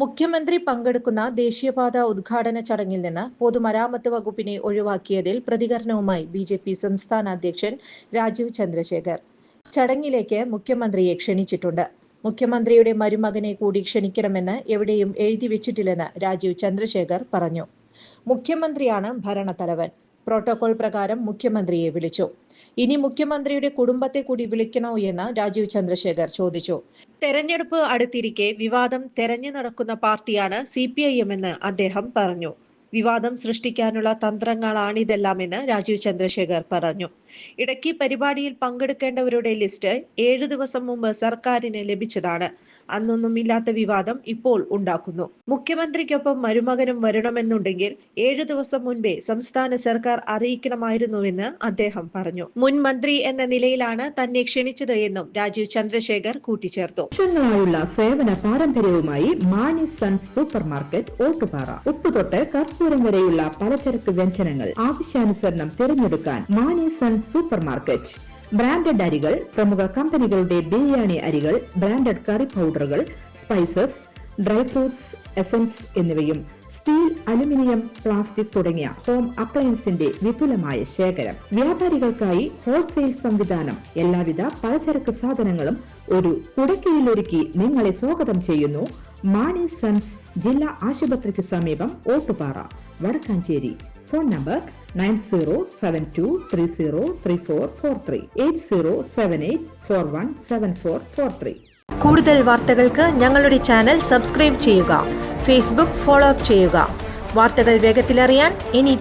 മുഖ്യമന്ത്രി പങ്കെടുക്കുന്ന ദേശീയപാത ഉദ്ഘാടന ചടങ്ങിൽ നിന്ന് പൊതുമരാമത്ത് വകുപ്പിനെ ഒഴിവാക്കിയതിൽ പ്രതികരണവുമായി ബിജെപി സംസ്ഥാന അധ്യക്ഷൻ രാജീവ് ചന്ദ്രശേഖർ. ചടങ്ങിലേക്ക് മുഖ്യമന്ത്രിയെ ക്ഷണിച്ചിട്ടുണ്ട്. മുഖ്യമന്ത്രിയുടെ മരുമകനെ കൂടി ക്ഷണിക്കണമെന്ന് എവിടെയും എഴുതി വെച്ചിട്ടില്ലെന്ന് രാജീവ് ചന്ദ്രശേഖർ പറഞ്ഞു. മുഖ്യമന്ത്രിയാണ് ഭരണത്തലവൻ. പ്രോട്ടോകോൾ പ്രകാരം മുഖ്യമന്ത്രിയെ വിളിച്ചു. ഇനി മുഖ്യമന്ത്രിയുടെ കുടുംബത്തെ കൂടി വിളിക്കണോ എന്ന് രാജീവ് ചന്ദ്രശേഖർ ചോദിച്ചു. തെരഞ്ഞെടുപ്പ് അടുത്തിരിക്കെ വിവാദം തെരഞ്ഞു നടക്കുന്ന പാർട്ടിയാണ് CPIM എന്ന് അദ്ദേഹം പറഞ്ഞു. വിവാദം സൃഷ്ടിക്കാനുള്ള തന്ത്രങ്ങളാണിതെല്ലാമെന്ന് രാജീവ് ചന്ദ്രശേഖർ പറഞ്ഞു. ഇടയ്ക്ക് പരിപാടിയിൽ പങ്കെടുക്കേണ്ടവരുടെ ലിസ്റ്റ് 7 ദിവസം മുമ്പ് സർക്കാരിന് ലഭിച്ചതാണ്. അന്നൊന്നുമില്ലാത്ത വിവാദം ഇപ്പോൾ ഉണ്ടാക്കുന്നു. മുഖ്യമന്ത്രിക്കൊപ്പം മരുമകനും വരണമെന്നുണ്ടെങ്കിൽ 7 ദിവസം മുൻപേ സംസ്ഥാന സർക്കാർ അറിയിക്കണമായിരുന്നുവെന്ന് അദ്ദേഹം പറഞ്ഞു. മുൻ മന്ത്രി എന്ന നിലയിലാണ് തന്നെ ക്ഷണിച്ചത് എന്നും രാജീവ് ചന്ദ്രശേഖർ കൂട്ടിച്ചേർത്തു. വർഷങ്ങളായുള്ള സേവന പാരമ്പര്യവുമായി Mani sons super market Ottupara. ഉപ്പ് തൊട്ട് കർപ്പൂരം വരെയുള്ള പലചരക്ക് വ്യഞ്ജനങ്ങൾ ആവശ്യാനുസരണം തിരഞ്ഞെടുക്കാൻ Mani sons super market. Branded അരികൾ, പ്രമുഖ കമ്പനികളുടെ ബിരിയാണി അരികൾ, ബ്രാൻഡഡ് കറി പൗഡറുകൾ, സ്പൈസസ്, ഡ്രൈ ഫ്രൂട്ട്സ്, എസൻസ് എന്നിവയും സ്റ്റീൽ, അലുമിനിയം, പ്ലാസ്റ്റിക് തുടങ്ങിയ ഹോം അപ്ലയൻസിന്റെ വിപുലമായ ശേഖരം. വ്യാപാരികൾക്കായി ഹോൾസെയിൽ സംവിധാനം. എല്ലാവിധ പലചരക്ക് സാധനങ്ങളും ഒരു കുടക്കീഴിലൊരുക്കി നിങ്ങളെ സ്വാഗതം ചെയ്യുന്നു. മാണി സൺസ്, ജില്ലാ ആശുപത്രിക്ക് സമീപം, ഓട്ടുപാറ, വടക്കാഞ്ചേരി. Phone number 9072303443 8078417443. കൂടുതൽ വാർത്തകൾക്ക് ഞങ്ങളുടെ ചാനൽ സബ്സ്ക്രൈബ് ചെയ്യുക. ഫേസ്ബുക്ക് ഫോളോ അപ്പ് ചെയ്യുക. വാർത്തകൾ വേഗത്തിലറിയാൻ